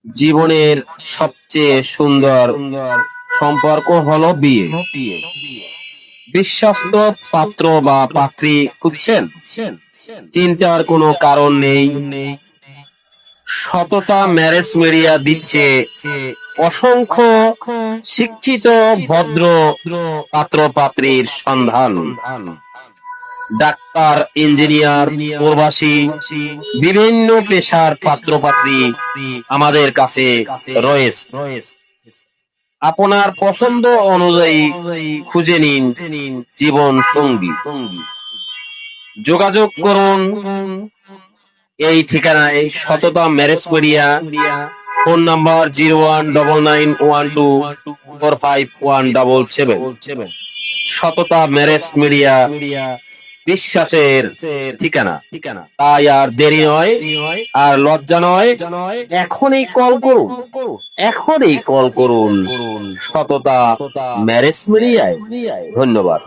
জীবনের সবচেয়ে সুন্দর সম্পর্ক হলো বিয়ে। বিশ্বস্ত পাত্র বা পাত্রী খুঁজছেন? চিন্তার কোনো কারণ নেই। সততা ম্যারেজ মিডিয়া দিচ্ছে অসংখ্য শিক্ষিত ভদ্র পাত্র পাত্রীর সন্ধান। ডাক্তার, ইঞ্জিনিয়ার, প্রবাসী, বিভিন্ন পেশার পাত্র পাত্রী আমাদের কাছে রয়েছে। আপনার পছন্দ অনুযায়ী খুঁজে নিন জীবন সঙ্গী। যোগাযোগ করুন এই ঠিকানায়, সততা ম্যারেজ মিডিয়া। Phone number 019912451777। সততা ম্যারেজ মিডিয়া, বিশ্বাসের ঠিকানা। তাই আর দেরি নয়, আর লজ্জা নয়, এখনই কল করুন, এখনই কল করুন সততা ম্যারেজ মিডিয়ায়। ধন্যবাদ।